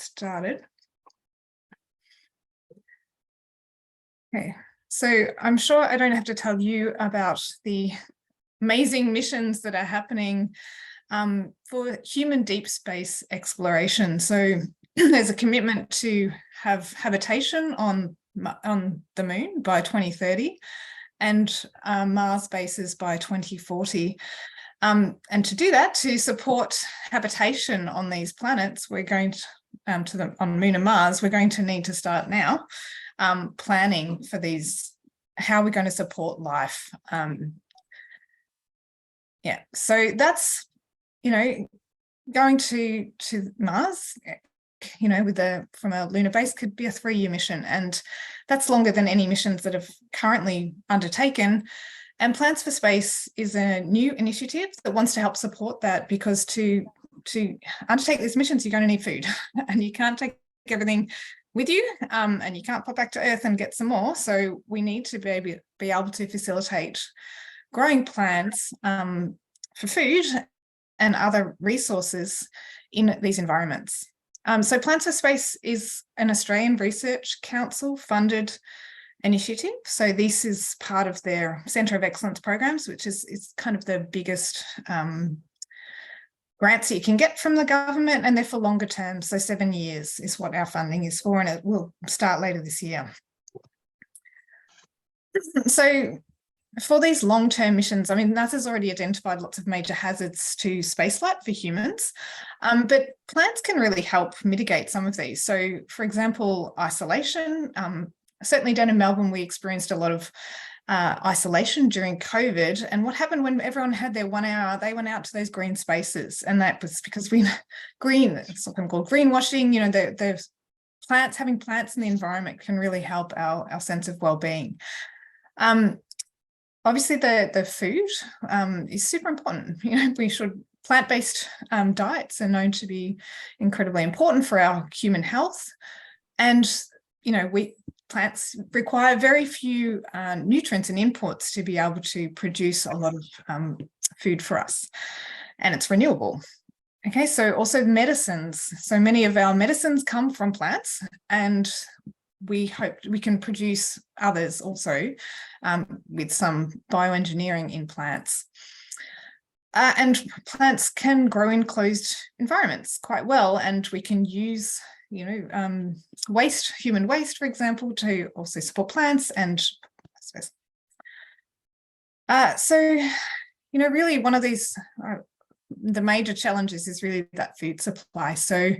started. Okay, so I'm sure I don't have to tell you about the amazing missions that are happening for human deep space exploration. So there's a commitment to have habitation on the moon by 2030 and Mars bases by 2040. And to do that, to support habitation on these planets, we're going to, on Moon and Mars, we're going to need to start now planning for these, how we're going to support life. Yeah, so that's, going to Mars, from a lunar base could be a 3-year mission, and that's longer than any missions that have currently undertaken. And Plants for Space is a new initiative that wants to help support that, because to undertake these missions, you're going to need food and you can't take everything with you, and you can't pop back to Earth and get some more. So we need to be able to facilitate growing plants for food and other resources in these environments. So Plants for Space is an Australian Research Council funded initiative. So this is part of their Centre of Excellence programs, which is kind of the biggest grants that you can get from the government, and they're for longer term. So 7 years is what our funding is for, and it will start later this year. So for these long-term missions, I mean, NASA's already identified lots of major hazards to spaceflight for humans, but plants can really help mitigate some of these. So, for example, isolation. Certainly down in Melbourne, we experienced a lot of isolation during COVID. And what happened when everyone had their 1 hour, they went out to those green spaces. And that was because it's something called greenwashing. The plants, having plants in the environment can really help our sense of well-being. Obviously, the food is super important. Plant-based diets are known to be incredibly important for our human health. And, plants require very few nutrients and inputs to be able to produce a lot of food for us, and it's renewable. Okay, so also medicines. So many of our medicines come from plants, and we hope we can produce others also with some bioengineering in plants. And plants can grow in closed environments quite well, and we can use human waste, for example, to also support plants. And really one of these, the major challenges is really that food supply. So,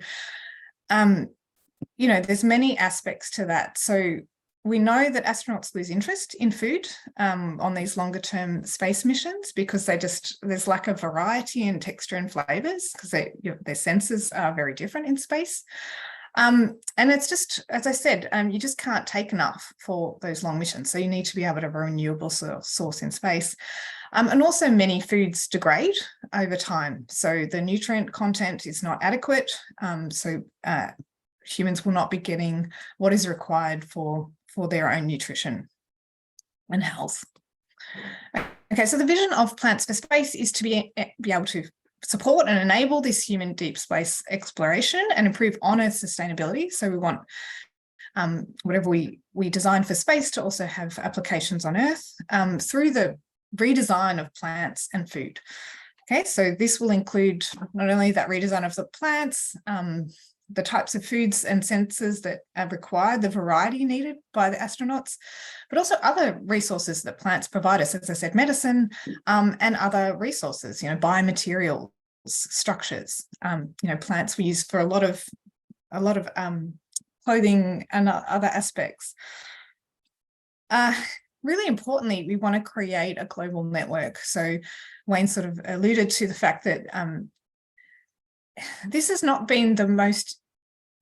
there's many aspects to that. So we know that astronauts lose interest in food on these longer term space missions, because there's lack of variety in texture and flavors, because their senses are very different in space. And it's just, as I said, you just can't take enough for those long missions. So you need to be able to have a renewable source in space. And also many foods degrade over time. So the nutrient content is not adequate. So humans will not be getting what is required for their own nutrition and health. Okay, so the vision of Plants for Space is to be able to support and enable this human deep space exploration and improve on Earth sustainability. So we want whatever we design for space to also have applications on Earth through the redesign of plants and food. Okay, so this will include not only that redesign of the plants, the types of foods and sensors that are required, the variety needed by the astronauts, but also other resources that plants provide us, as I said, medicine and other resources, biomaterials, structures. Plants we use for a lot of clothing and other aspects. Really importantly, we want to create a global network. So Wayne sort of alluded to the fact that this has not been the most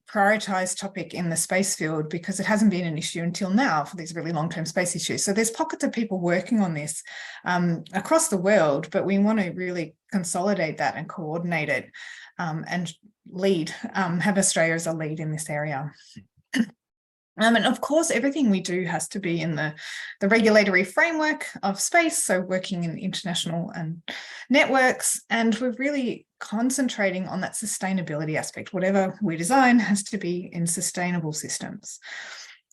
prioritized topic in the space field, because it hasn't been an issue until now for these really long-term space issues. So there's pockets of people working on this across the world, but we want to really consolidate that and coordinate it and lead, have Australia as a lead in this area. And of course, everything we do has to be in the regulatory framework of space, so working in international and networks, and we're really concentrating on that sustainability aspect. Whatever we design has to be in sustainable systems.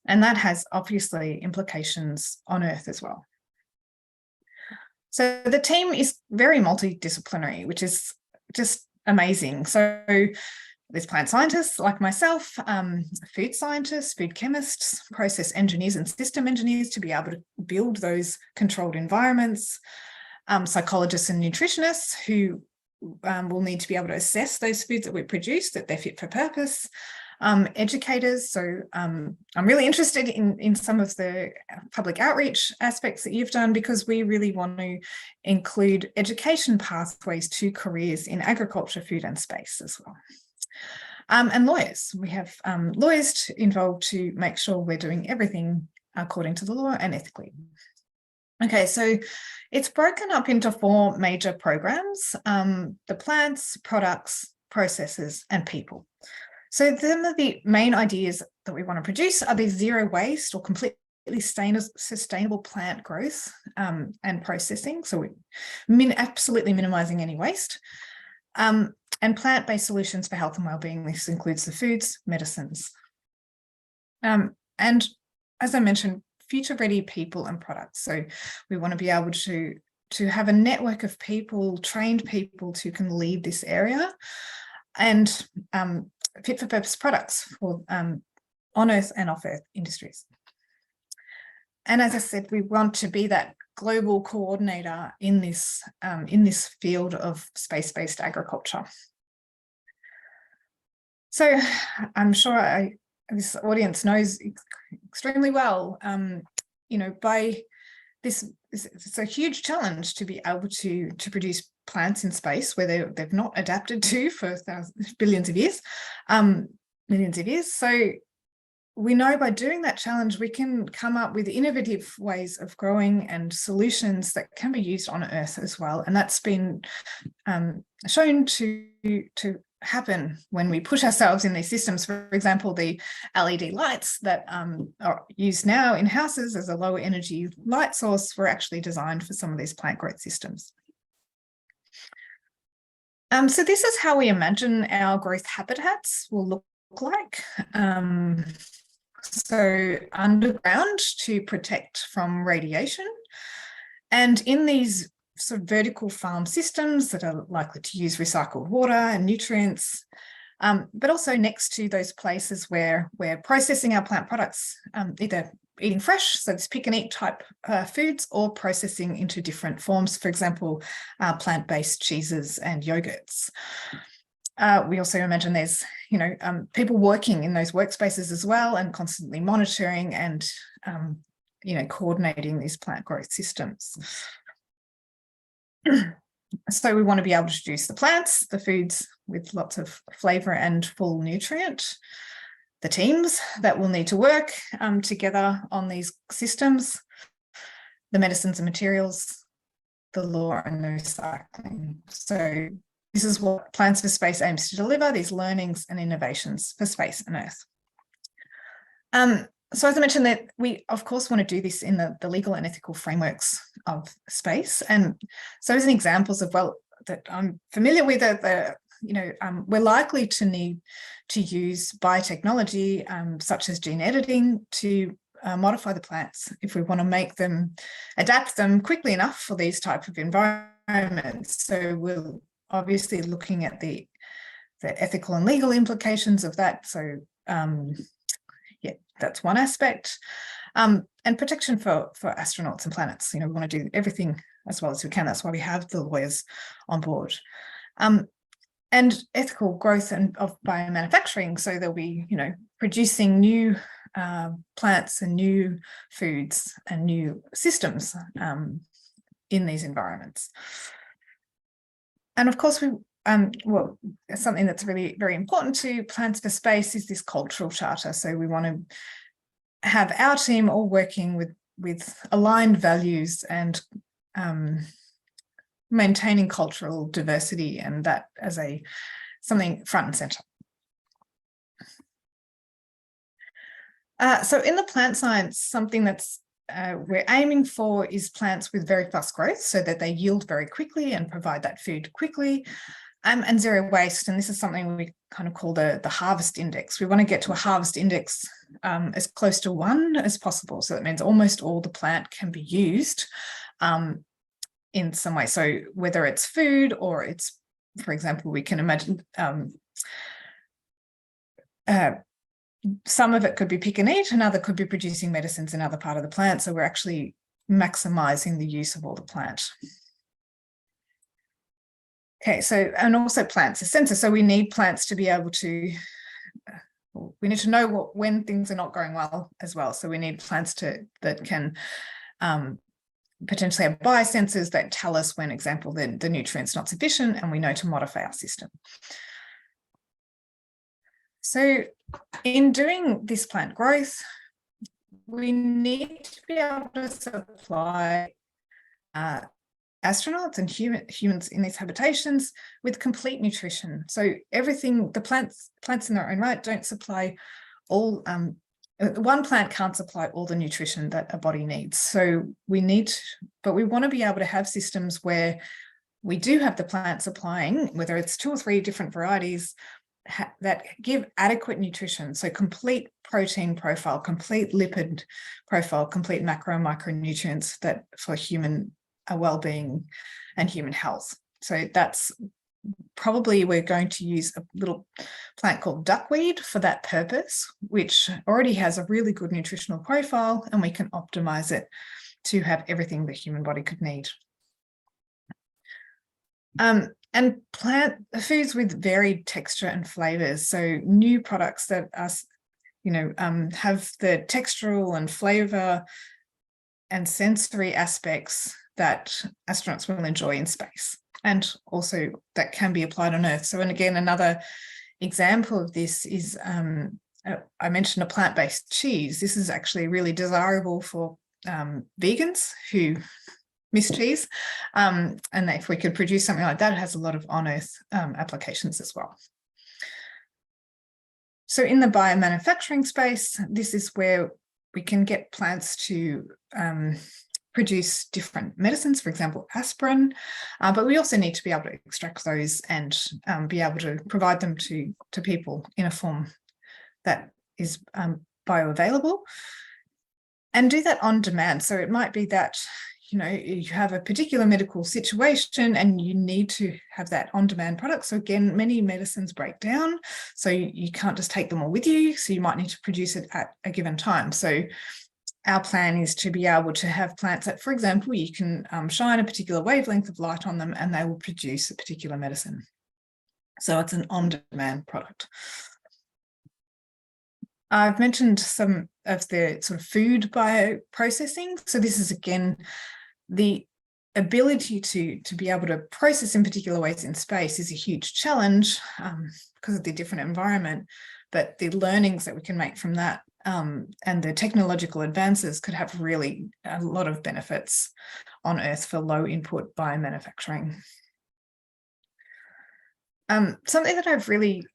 And that has obviously implications on Earth as well. So the team is very multidisciplinary, which is just amazing. So there's plant scientists like myself, food scientists, food chemists, process engineers and system engineers to be able to build those controlled environments, psychologists and nutritionists who will need to be able to assess those foods that we produce, that they're fit for purpose, educators. So I'm really interested in some of the public outreach aspects that you've done, because we really want to include education pathways to careers in agriculture, food and space as well. And lawyers. We have lawyers involved to make sure we're doing everything according to the law and ethically. Okay, so it's broken up into 4 major programs: the plants, products, processes, and people. So some of the main ideas that we want to produce are these zero waste or completely sustainable plant growth and processing. So we're absolutely minimizing any waste. And plant-based solutions for health and well-being. This includes the foods, medicines. And as I mentioned, future-ready people and products. So we want to be able to have a network of people, trained people who can lead this area, and fit-for-purpose products for on-Earth and off-Earth industries. And as I said, we want to be that global coordinator in this field of space-based agriculture. So I'm sure this audience knows extremely well, by this, it's a huge challenge to be able to produce plants in space where they've not adapted to for billions of years, millions of years. So we know by doing that challenge, we can come up with innovative ways of growing and solutions that can be used on Earth as well. And that's been shown to happen when we put ourselves in these systems. For example, the LED lights that are used now in houses as a low energy light source were actually designed for some of these plant growth systems. So this is how we imagine our growth habitats will look like. So underground to protect from radiation, and in these sort of vertical farm systems that are likely to use recycled water and nutrients, but also next to those places where we're processing our plant products, either eating fresh, so it's pick and eat type foods, or processing into different forms, for example, plant-based cheeses and yogurts. We also imagine there's, people working in those workspaces as well, and constantly monitoring and, coordinating these plant growth systems. So we want to be able to produce the plants, the foods with lots of flavour and full nutrient, the teams that will need to work together on these systems, the medicines and materials, the law and the recycling. So this is what Plants for Space aims to deliver, these learnings and innovations for space and Earth. So as I mentioned, that we, of course, want to do this in the legal and ethical frameworks of space. And so as an examples of, that I'm familiar with, we're likely to need to use biotechnology, such as gene editing, to modify the plants if we want to make them, adapt them quickly enough for these type of environments. So we're obviously looking at the ethical and legal implications of that. So that's one aspect. And protection for astronauts and planets. We want to do everything as well as we can. That's why we have the lawyers on board. And ethical growth of biomanufacturing. So they'll be, producing new plants and new foods and new systems in these environments. And of course, something that's really very important to Plants for Space is this cultural charter. So we want to have our team all working with aligned values and maintaining cultural diversity, and that as something front and centre. So in the plant science, something that's we're aiming for is plants with very fast growth so that they yield very quickly and provide that food quickly, and zero waste. And this is something we kind of call the harvest index. We want to get to a harvest index as close to 1 as possible. So that means almost all the plant can be used in some way. So whether it's food or it's, for example, we can imagine some of it could be pick and eat, another could be producing medicines in other part of the plant. So we're actually maximizing the use of all the plant. Okay, so, and also plants are sensors. So we need plants to be able to, we need to know when things are not going well as well. So we need plants that can potentially have biosensors that tell us when, example, the nutrient's not sufficient, and we know to modify our system. So in doing this plant growth, we need to be able to supply astronauts and humans in these habitations with complete nutrition. So everything, the plants in their own right don't supply all, one plant can't supply all the nutrition that a body needs. So we want to be able to have systems where we do have the plant supplying, whether it's 2 or 3 different varieties, that give adequate nutrition. So complete protein profile, complete lipid profile, complete macro and micronutrients that for human well-being and human health. So that's probably, we're going to use a little plant called duckweed for that purpose, which already has a really good nutritional profile, and we can optimize it to have everything the human body could need. And plant foods with varied texture and flavors. So new products that are, have the textural and flavor and sensory aspects that astronauts will enjoy in space, and also that can be applied on Earth. So, and again, another example of this is, I mentioned a plant-based cheese. This is actually really desirable for vegans who miss cheese. And if we could produce something like that, it has a lot of on-Earth applications as well. So in the biomanufacturing space, this is where we can get plants to produce different medicines, for example, aspirin, but we also need to be able to extract those and be able to provide them to people in a form that is bioavailable, and do that on demand. So it might be that you have a particular medical situation and you need to have that on-demand product. So again, many medicines break down, so you can't just take them all with you. So you might need to produce it at a given time. So our plan is to be able to have plants that, for example, you can shine a particular wavelength of light on them and they will produce a particular medicine. So it's an on-demand product. I've mentioned some of the sort of food bioprocessing. So this is, again, the ability to be able to process in particular ways in space is a huge challenge because of the different environment, but the learnings that we can make from that and the technological advances could have really a lot of benefits on Earth for low input biomanufacturing. Something that I've really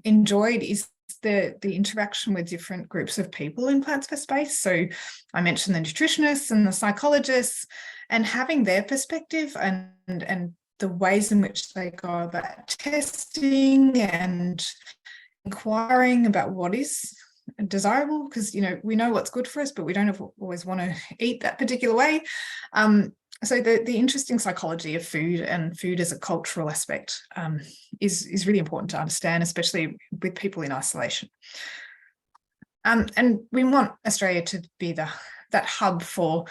enjoyed is the interaction with different groups of people in Plants for Space. So I mentioned the nutritionists and the psychologists, and having their perspective and the ways in which they go about testing and inquiring about what is desirable, because we know what's good for us, but we don't always want to eat that particular way. So the interesting psychology of food and food as a cultural aspect is really important to understand, especially with people in isolation. And we want Australia to be that hub for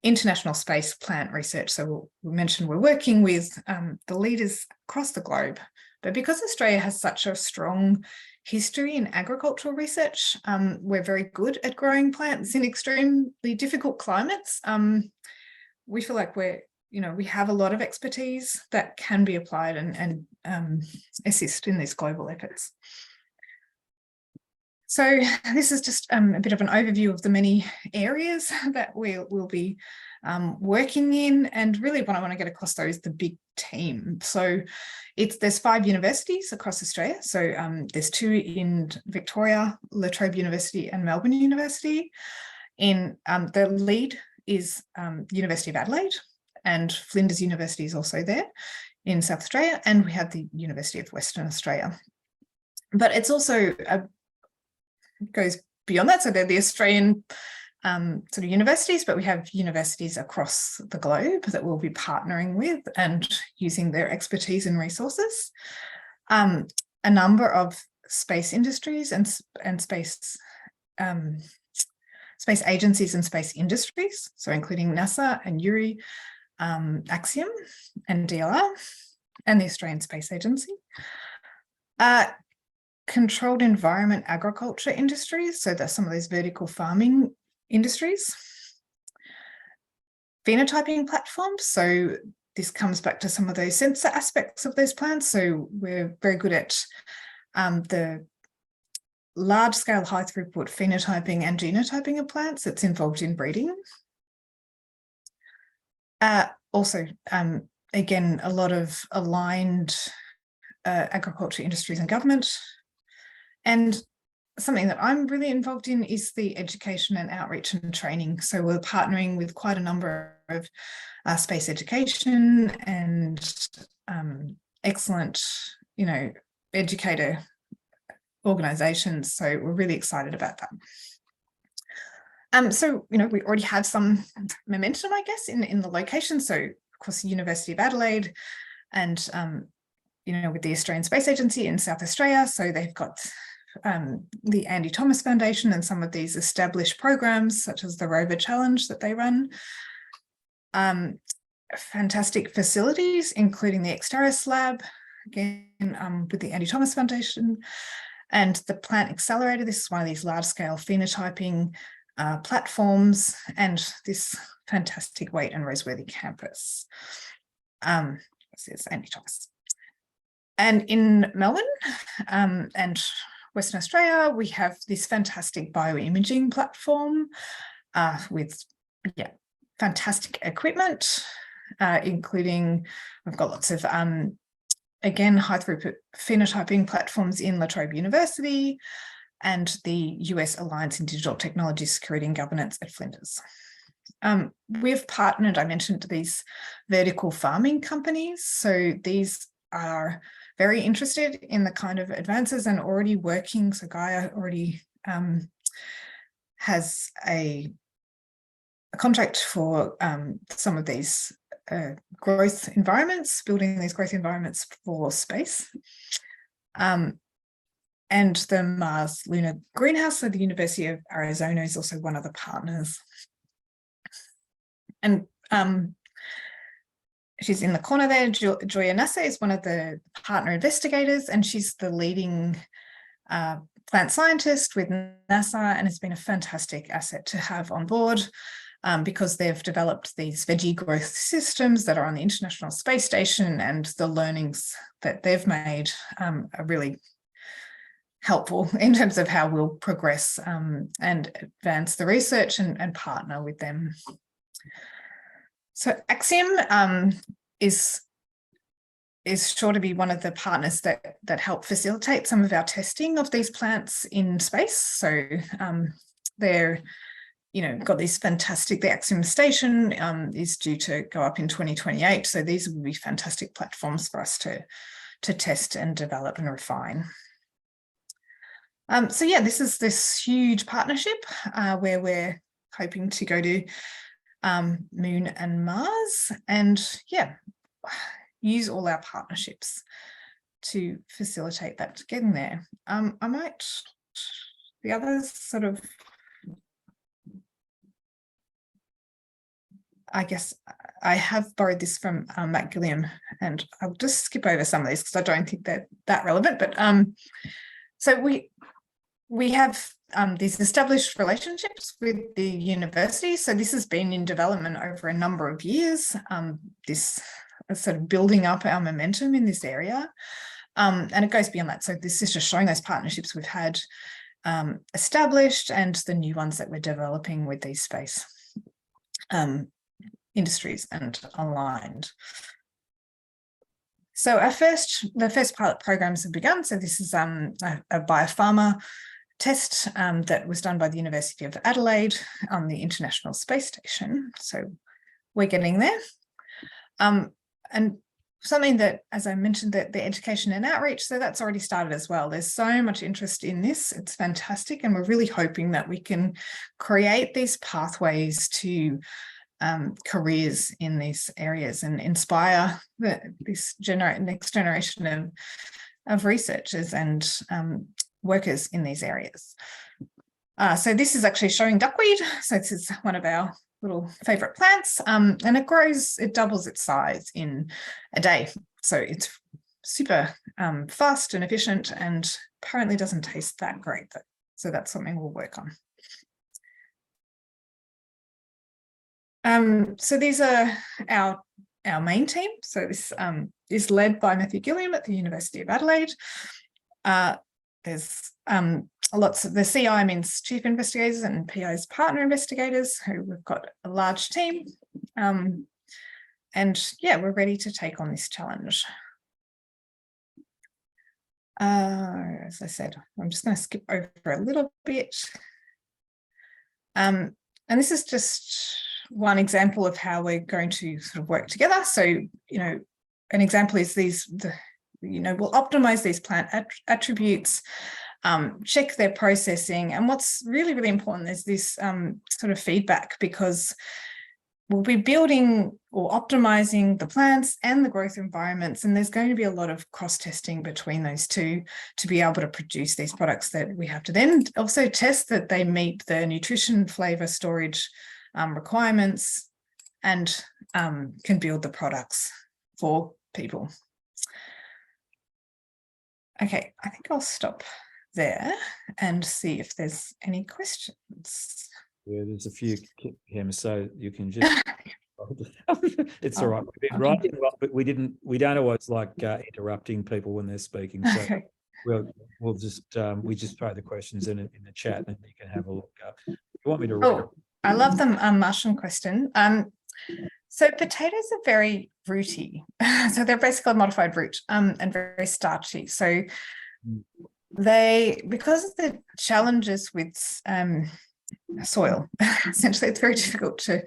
international space plant research. So we mentioned we're working with the leaders across the globe, but because Australia has such a strong history in agricultural research, we're very good at growing plants in extremely difficult climates. We feel like we have a lot of expertise that can be applied and assist in these global efforts. So this is just a bit of an overview of the many areas that we'll be working in. And really what I want to get across though is the big team. So there's 5 universities across Australia. So there's 2 in Victoria, La Trobe University and Melbourne University. In the lead is University of Adelaide, and Flinders University is also there in South Australia, and we have the University of Western Australia. But it's also goes beyond that. So they're the Australian sort of universities, but we have universities across the globe that we'll be partnering with and using their expertise and resources. A number of space industries and space agencies and space industries, so including NASA and URI, Axiom and DLR, and the Australian Space Agency. Controlled environment agriculture industries, so that's some of those vertical farming industries. Phenotyping platforms, so this comes back to some of those sensor aspects of those plants. So we're very good at the large-scale high-throughput phenotyping and genotyping of plants that's involved in breeding. Also, again, a lot of aligned agriculture industries and government. And something that I'm really involved in is the education and outreach and training. So we're partnering with quite a number of space education and excellent, educator organisations. So we're really excited about that. So, we already have some momentum, I guess, in the location. So, of course, the University of Adelaide and, with the Australian Space Agency in South Australia. So they've got the Andy Thomas Foundation and some of these established programs, such as the Rover Challenge that they run. Fantastic facilities, including the Xteris Lab, again, with the Andy Thomas Foundation, and the Plant Accelerator. This is one of these large-scale phenotyping platforms, and this fantastic Waite and Roseworthy campus. This is Andy Thomas. And in Melbourne and Western Australia, we have this fantastic bioimaging platform with fantastic equipment, including we've got lots of, again, high throughput phenotyping platforms in La Trobe University and the US Alliance in Digital Technology, Security and Governance at Flinders. We've partnered, I mentioned, these vertical farming companies. So these are very interested in the kind of advances and already working. So Gaia already has a contract for some of these growth environments, building these growth environments for space. And the Mars Lunar Greenhouse, so the University of Arizona is also one of the partners. And she's in the corner there. Joya Nasa is one of the partner investigators, and she's the leading plant scientist with NASA, and it's been a fantastic asset to have on board because they've developed these veggie growth systems that are on the International Space Station, and the learnings that they've made are really helpful in terms of how we'll progress and advance the research and partner with them. So Axiom is sure to be one of the partners that help facilitate some of our testing of these plants in space. So they're, got this fantastic, the Axiom station is due to go up in 2028. So these will be fantastic platforms for us to test and develop and refine. So yeah, this is this huge partnership where we're hoping to go to Moon and Mars, and use all our partnerships to facilitate that getting there. The others sort of, I guess I have borrowed this from Matt Gilliam, and I'll just skip over some of these because I don't think they're that relevant, but so we have these established relationships with the university. So this has been in development over a number of years, this sort of building up our momentum in this area. And it goes beyond that. So this is just showing those partnerships we've had established and the new ones that we're developing with these space industries and aligned. So the first pilot programs have begun. So this is a biopharma test that was done by the University of Adelaide on the International Space Station. So we're getting there. And something that, as I mentioned, that the education and outreach, so that's already started as well. There's so much interest in this. It's fantastic. And we're really hoping that we can create these pathways to careers in these areas and inspire this next generation of researchers and workers in these areas. So this is actually showing duckweed. So this is one of our little favorite plants, and it doubles its size in a day. So it's super fast and efficient, and apparently doesn't taste that great. So that's something we'll work on. So these are our main team. So this is led by Matthew Gilliam at the University of Adelaide. There's lots of the CI means chief investigators and PI's partner investigators, who we've got a large team. And yeah, we're ready to take on this challenge. As I said, I'm just going to skip over a little bit. And this is just one example of how we're going to sort of work together. So, an example is we'll optimize these plant attributes, check their processing. And what's really, really important is this sort of feedback, because we'll be building or optimizing the plants and the growth environments. And there's going to be a lot of cross-testing between those two to be able to produce these products that we have to then also test that they meet the nutrition, flavor, storage requirements, and can build the products for people. Okay, I think I'll stop there and see if there's any questions. Yeah, there's a few, Kim, so you can just. It's all right. We've been writing a lot, but we don't always like interrupting people when they're speaking. So okay. we'll just we just throw the questions in the chat, and you can have a look. You want me to read it? I love the Martian question. So potatoes are very rooty. So they're basically a modified root and very starchy. So because of the challenges with soil, essentially it's very difficult to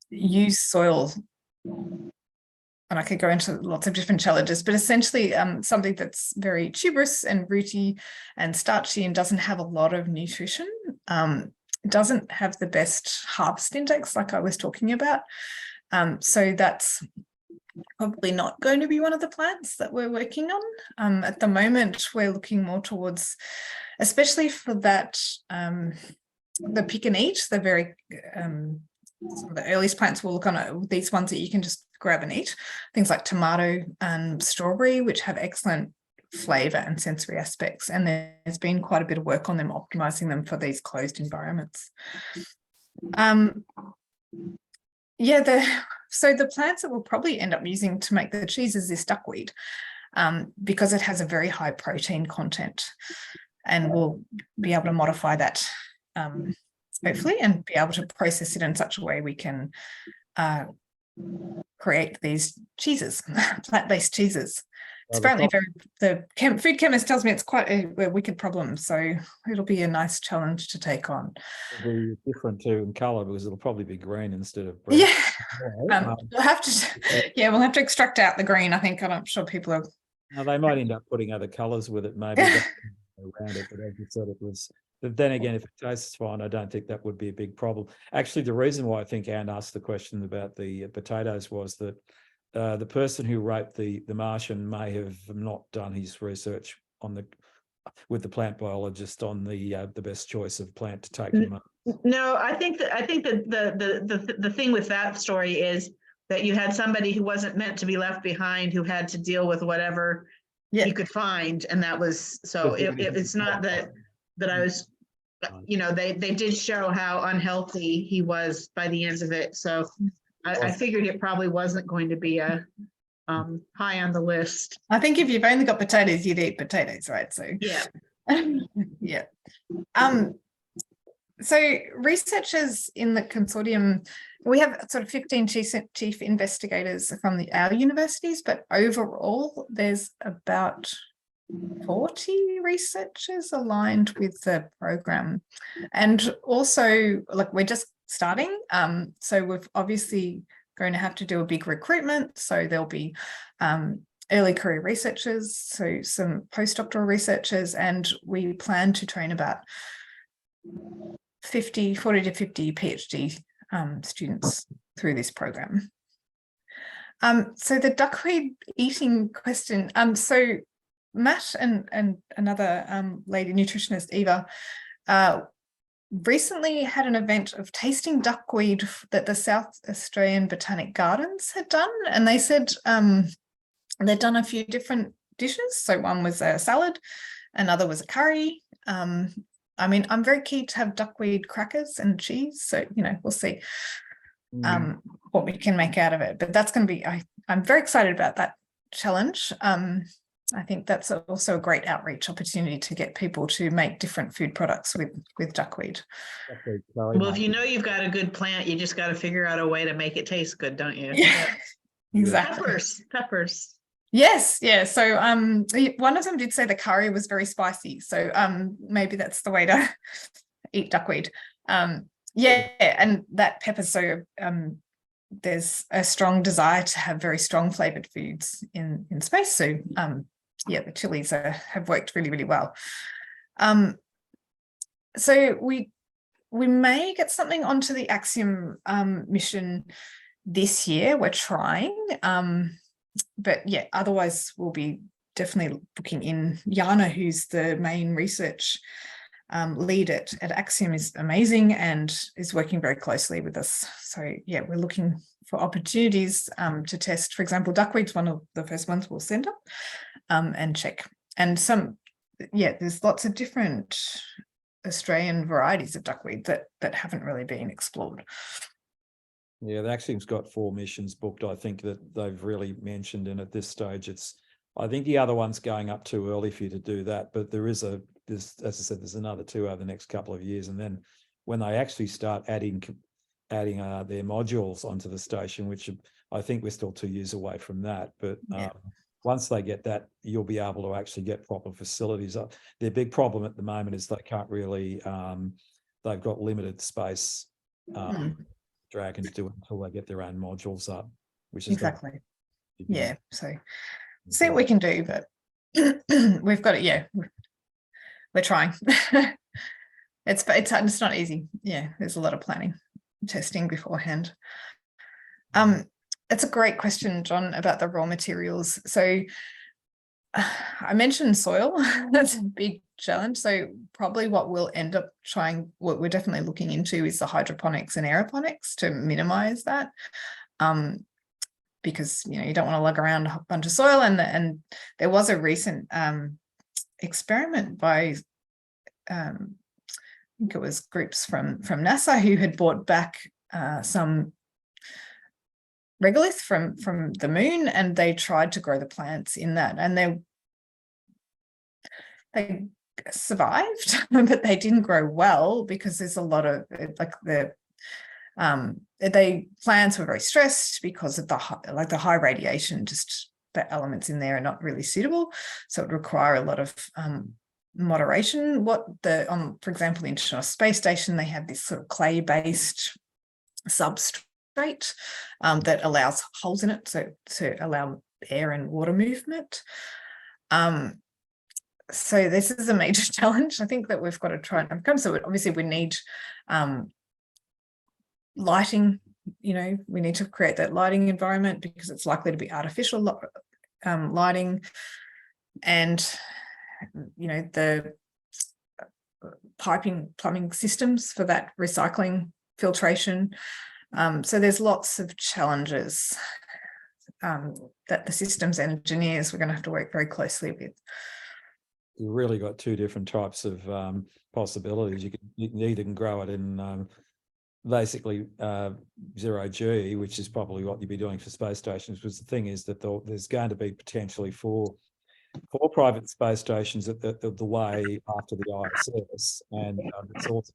use soil. And I could go into lots of different challenges, but essentially something that's very tuberous and rooty and starchy and doesn't have a lot of nutrition, doesn't have the best harvest index like I was talking about. So that's probably not going to be one of the plants that we're working on. At the moment, we're looking more towards, especially for that, the pick and eat, the very, some of the earliest plants we'll look on these ones that you can just grab and eat, things like tomato and strawberry, which have excellent flavor and sensory aspects. And there's been quite a bit of work on them, optimizing them for these closed environments. So the plants that we'll probably end up using to make the cheese is this duckweed, because it has a very high protein content, and we'll be able to modify that hopefully, and be able to process it in such a way we can create these cheeses, plant-based cheeses. It's apparently the food chemist tells me it's quite a wicked problem, so it'll be a nice challenge to take on. It'll be different too in colour, because it'll probably be green instead of brown. Yeah, we'll have to extract out the green. I think I'm sure people are. Now they might end up putting other colours with it, maybe around it. But as you said, it was. But then again, if it tastes fine, I don't think that would be a big problem. Actually, the reason why I think Anne asked the question about the potatoes was that. The person who wrote the Martian may have not done his research with the plant biologist on the best choice of plant to take to Mars. No, I think that the thing with that story is that you had somebody who wasn't meant to be left behind, who had to deal with whatever he could find, and that was so. It's not that I was, they did show how unhealthy he was by the end of it, so. I figured it probably wasn't going to be a high on the list. I think if you've only got potatoes, you'd eat potatoes, right? So yeah. Yeah. So researchers in the consortium we have sort of 15 chief investigators from our universities, but overall there's about 40 researchers aligned with the program. And also, like, we're just starting. So we've obviously going to have to do a big recruitment. So there'll be early career researchers, so some postdoctoral researchers, and we plan to train about 40 to 50 PhD students through this program. So the duckweed eating question. So Matt and another lady nutritionist, Eva, recently had an event of tasting duckweed that the South Australian Botanic Gardens had done, and they said they'd done a few different dishes. So one was a salad, another was a curry. I mean, I'm very keen to have duckweed crackers and cheese. So, you know, we'll see what we can make out of it. But that's going to be, I'm very excited about that challenge. I think that's also a great outreach opportunity to get people to make different food products with duckweed. Well, if you know you've got a good plant, you just got to figure out a way to make it taste good, don't you? Yeah, exactly. Peppers. Yes, yeah. So one of them did say the curry was very spicy. So maybe that's the way to eat duckweed. Yeah, and that pepper. So there's a strong desire to have very strong flavored foods in space. So yeah, the chilies have worked really, really well. So we may get something onto the Axiom mission this year. We're trying. But yeah, otherwise we'll be definitely booking in. Jana, who's the main research lead at Axiom, is amazing and is working very closely with us. So yeah, we're looking for opportunities to test, for example, duckweed's one of the first ones we'll send up and check. And there's lots of different Australian varieties of duckweed that haven't really been explored. Yeah, the Axiom's got 4 missions booked, I think, that they've really mentioned, and at this stage I think the other one's going up too early for you to do that, but there's, as I said, there's another 2 over the next couple of years, and then when they actually start adding their modules onto the station, which I think we're still 2 years away from that, but once they get that, you'll be able to actually get proper facilities. Their big problem at the moment is they can't really, they've got limited space. Dragons do it until they get their own modules up, which is exactly. Yeah, so see what we can do, but we've got it. Yeah, we're trying. It's not easy. Yeah, there's a lot of planning, testing beforehand. It's a great question, John, about the raw materials. So I mentioned soil. That's a big challenge. So probably what we'll end up trying, what we're definitely looking into, is the hydroponics and aeroponics to minimize that. Because, you know, you don't want to lug around a bunch of soil. And there was a recent experiment by, I think it was groups from NASA who had brought back some regolith from the moon, and they tried to grow the plants in that, and they survived, but they didn't grow well because there's a lot of plants were very stressed because of the high radiation. Just the elements in there are not really suitable, so it would require a lot of moderation. For example, the International Space Station, they have this sort of clay-based substrate that allows holes in it, so to allow air and water movement. So this is a major challenge, I think, that we've got to try and overcome. So obviously we need lighting. You know, we need to create that lighting environment because it's likely to be artificial lighting, and you know, the plumbing systems for that recycling, filtration. So there's lots of challenges that the systems engineers we're going to have to work very closely with. You've really got 2 different types of possibilities. You can either grow it in basically 0G, which is probably what you'd be doing for space stations. Because the thing is that there's going to be potentially 4 private space stations at the way after the ISS, and it's also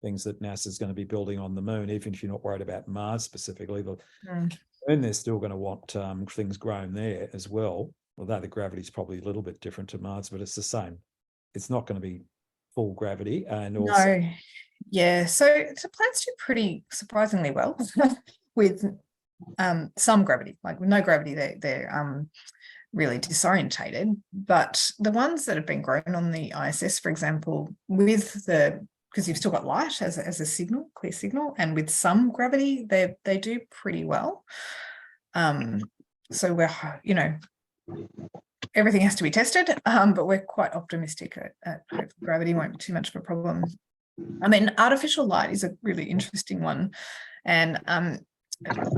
things that NASA's going to be building on the moon, even if you're not worried about Mars specifically. The Mm. moon, they're still going to want things grown there as well, although the gravity is probably a little bit different to Mars, but it's the same. It's not going to be full gravity, and also No, yeah. So plants do pretty surprisingly well with some gravity. Like with no gravity, they're really disorientated. But the ones that have been grown on the ISS, for example, because you've still got light as a signal, clear signal, and with some gravity, they do pretty well. So we're, everything has to be tested, but we're quite optimistic at gravity won't be too much of a problem. I mean, artificial light is a really interesting one, and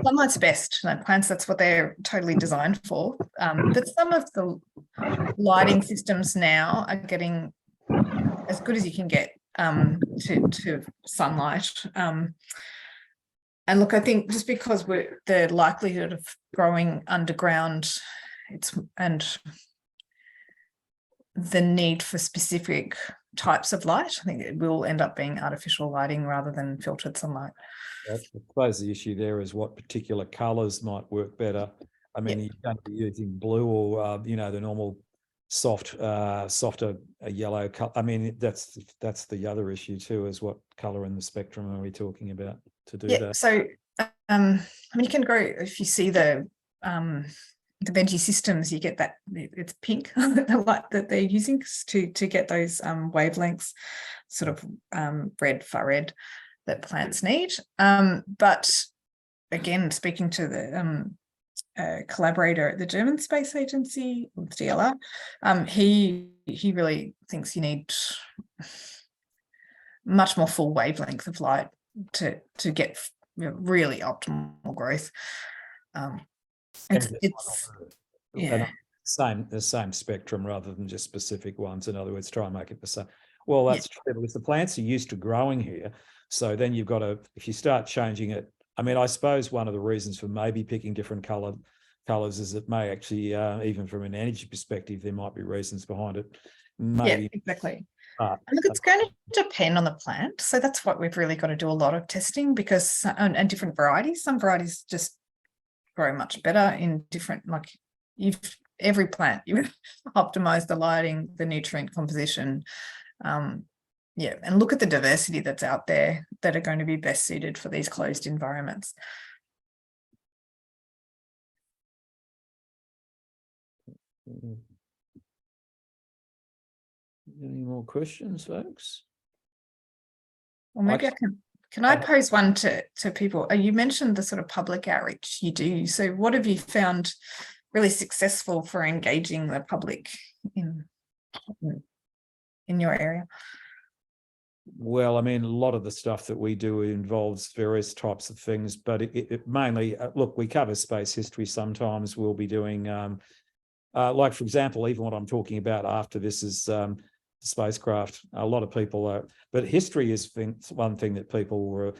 sunlight's best. Plants, that's what they're totally designed for. But some of the lighting systems now are getting as good as you can get to sunlight. And look, I think just because the likelihood of growing underground, and the need for specific types of light, I think it will end up being artificial lighting rather than filtered sunlight. I suppose the issue there is what particular colours might work better. I mean, Yep. you don't be using blue or the normal softer yellow color. I mean, that's the other issue too, is what color in the spectrum are we talking about to do Yeah. that? So I mean, you can grow, if you see the veggie systems, you get that it's pink, the light that they're using to get those wavelengths, sort of red, far red, that plants need. But again, speaking to the collaborator at the German Space Agency, with DLR, he really thinks you need much more full wavelength of light to get really optimal growth. It's yeah, the same spectrum rather than just specific ones. In other words, try and make it the same. Well, that's true, because the plants are used to growing here. So then you've got to, if you start changing it, I mean, I suppose one of the reasons for maybe picking different colors is it may actually, even from an energy perspective, there might be reasons behind it. Maybe. Yeah, exactly. Look, it's going to depend on the plant. So that's what we've really got to do a lot of testing, because and different varieties. Some varieties just grow much better in different, like every plant, you optimize the lighting, the nutrient composition. Yeah, and look at the diversity that's out there that are going to be best suited for these closed environments. Any more questions, folks? Well, maybe can I pose one to people? You mentioned the sort of public outreach you do. So what have you found really successful for engaging the public in your area? Well, I mean, a lot of the stuff that we do involves various types of things, but it mainly, look, we cover space history. Sometimes we'll be doing, like, for example, even what I'm talking about after this is spacecraft. A lot of people are, but history is one thing that people were,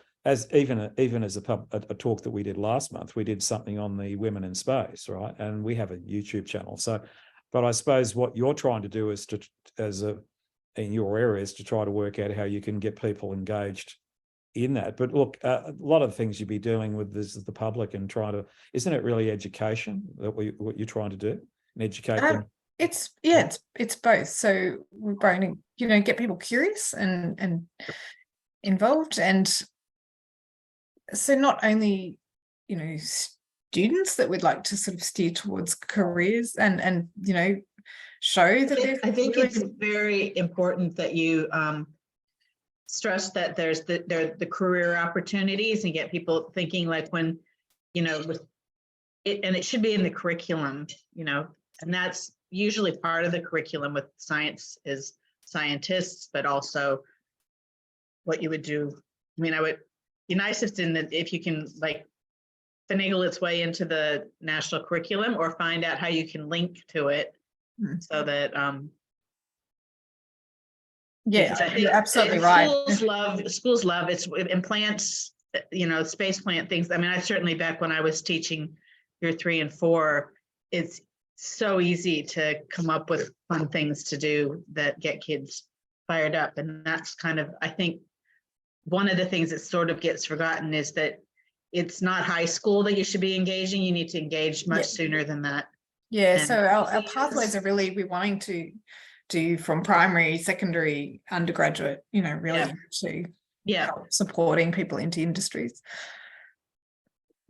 even as a talk that we did last month, we did something on the women in space, right? And we have a YouTube channel. So, but I suppose what you're trying to do is in your areas to try to work out how you can get people engaged in that. But look, a lot of the things you'd be dealing with is the public and trying to, isn't it really education that what you're trying to do and educate them? It's both. So we're trying to, get people curious and involved. And so not only, students that we'd like to sort of steer towards careers and show that I think it's very important that you stress that there's the career opportunities and get people thinking, like, when, with it, and it should be in the curriculum, and that's usually part of the curriculum with science is scientists, but also what you would do. I mean, I would be nice if you can, like, finagle its way into the national curriculum, or find out how you can link to it. So that you're absolutely right. Schools love it's in plants, space plant things. I mean, I certainly, back when I was teaching year 3 and 4, it's so easy to come up with fun things to do that get kids fired up. And that's kind of, I think, one of the things that sort of gets forgotten is that it's not high school that you should be engaging. You need to engage much sooner than that. Yeah, And so our pathways are really, we're wanting to do from primary, secondary, undergraduate, you know, really to help supporting people into industries.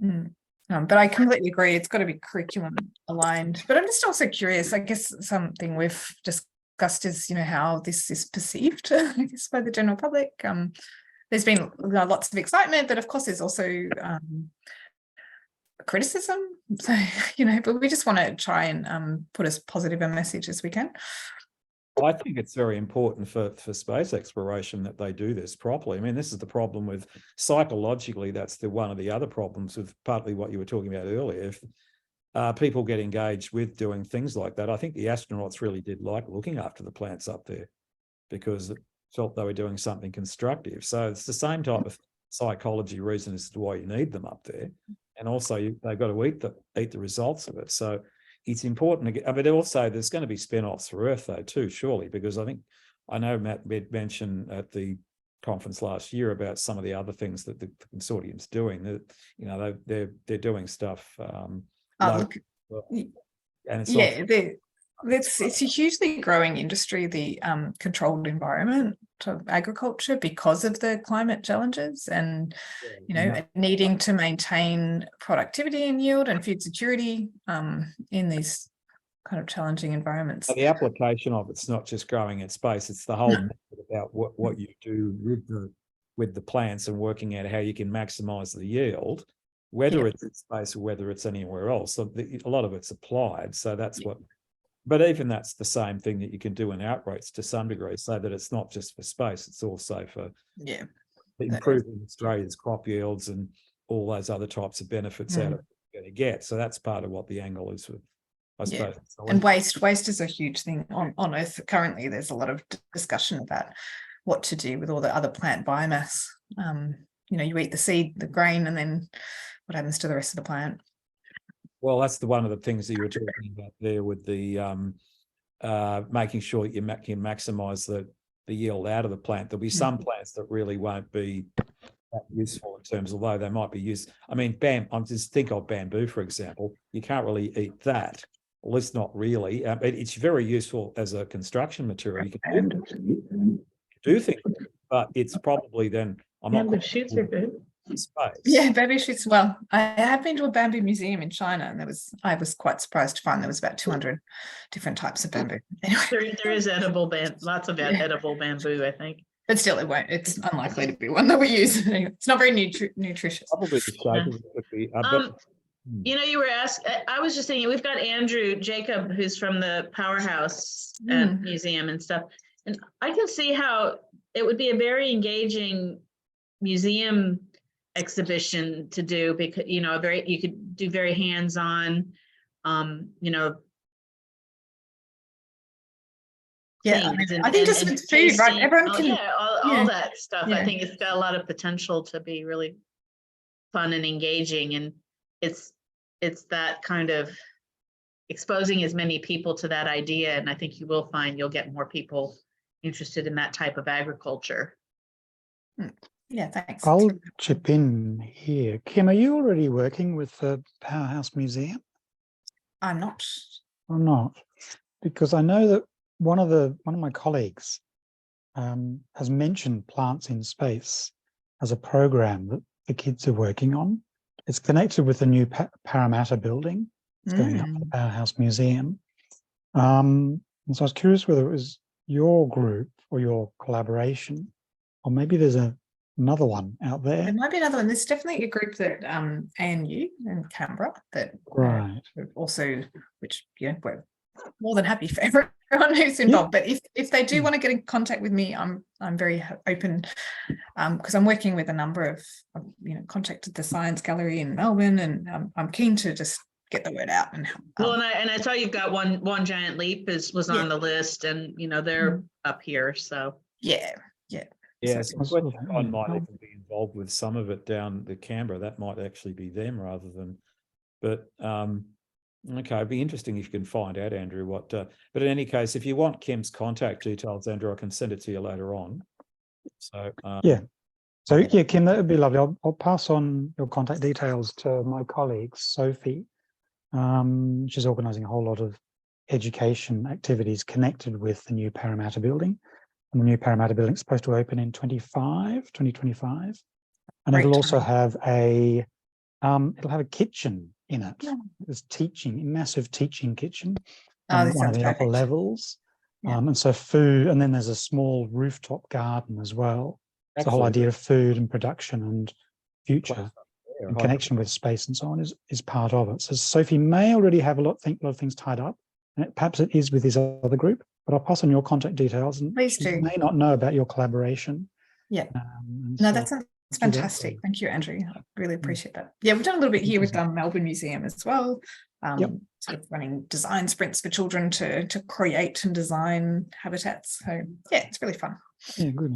But I completely agree, it's got to be curriculum aligned. But I'm just also curious, I guess something we've discussed is, you know, how this is perceived, I guess, by the general public. There's been lots of excitement, but of course there's also criticism. So, you know, but we just want to try and put as positive a message as we can. Well, I think it's very important for space exploration that they do this properly. I mean, this is the problem with psychologically, that's one of the other problems with partly what you were talking about earlier. If people get engaged with doing things like that, I think the astronauts really did like looking after the plants up there because it felt they were doing something constructive. So it's the same type of psychology reason as to why you need them up there. And also they've got to eat the results of it. So it's important to get, but also there's going to be spin-offs for Earth though too, surely, because I know Matt mentioned at the conference last year about some of the other things that the consortium's doing. That, you know, they're doing stuff. And it's it's a hugely growing industry, the controlled environment of agriculture, because of the climate challenges and, you know, needing to maintain productivity and yield and food security in these kind of challenging environments. The application of it's not just growing in space, it's the whole method about what you do with the plants and working out how you can maximize the yield, whether it's in space or whether it's anywhere else. So a lot of it's applied. So that's what. But even that's the same thing that you can do in outreach to some degree, so that it's not just for space, it's also for improving Australia's crop yields and all those other types of benefits out of you're going to get. So that's part of what the angle is with, I suppose. And waste is a huge thing on Earth. Currently, there's a lot of discussion about what to do with all the other plant biomass. You know, you eat the seed, the grain, and then what happens to the rest of the plant? Well, that's one of the things that you were talking about there with the making sure that you can maximise the yield out of the plant. There'll be some plants that really won't be that useful in terms, although they might be used. I mean, I'm just think of bamboo, for example. You can't really eat that. Well, it's not really. It's very useful as a construction material. You can do things, but it's probably then. Bamboo shoots are good. Space. Yeah, bamboo shoots. Well, I have been to a bamboo museum in China, and I was quite surprised to find there was about 200 different types of bamboo. Anyway. There is lots of edible bamboo, I think. But still, it's unlikely to be one that we use. It's not very nutritious. Probably the shape of it would be. You know, you were asked, I was just thinking, we've got Andrew Jacob, who's from the Powerhouse Museum and stuff. And I can see how it would be a very engaging museum exhibition to do, because, you know, you could do very hands-on, you know. Yeah, I think just with food, right? Everyone can. All that stuff. I think it's got a lot of potential to be really fun and engaging, and it's that kind of exposing as many people to that idea, and I think you will find you'll get more people interested in that type of agriculture. Yeah, thanks. I'll chip in here. Kim, are you already working with the Powerhouse Museum? I'm not. I'm not, because I know that one of my colleagues has mentioned Plants in Space as a program that the kids are working on. It's connected with the new Parramatta building. It's going up to the Powerhouse Museum. And so I was curious whether it was your group or your collaboration, or maybe there's another one out there. There might be another one. There's definitely a group that ANU in Canberra that also, which we're more than happy for everyone who's involved. But if they do want to get in contact with me, I'm very open, because I'm working with a number of contacted the Science Gallery in Melbourne, and I'm keen to just get the word out and help. Well, and I saw you've got one Giant Leap was on the list, and they're up here, so yeah. So I might even be involved with some of it down the Canberra. That might actually be them rather than, but okay, it'd be interesting if you can find out, Andrew, what. But in any case, if you want Kim's contact details, Andrew, I can send it to you later on. So So yeah, Kim, that would be lovely. I'll pass on your contact details to my colleague, Sophie. She's organising a whole lot of education activities connected with the new Parramatta building. And the new Parramatta building is supposed to open in 2025. And Great it'll also timing. have a kitchen in it. It's teaching, massive teaching kitchen Oh, on this one of sounds the upper perfect. levels. Yeah. And so food, and then there's a small rooftop garden as well. So the whole Excellent. idea of food and production and future Close up there, and high connection with space and so on is part of it. So Sophie may already have a lot of things tied up, and perhaps it is with his other group, but I'll pass on your contact details, and Please she do. may not know about your collaboration. Yeah. And No, so that sounds do that. fantastic. Thank you, Andrew. I really appreciate that. Yeah, we've done a little bit here with Melbourne Museum as well. Yep. Sort of running design sprints for children to create and design habitats. So yeah, it's really fun. Yeah, good.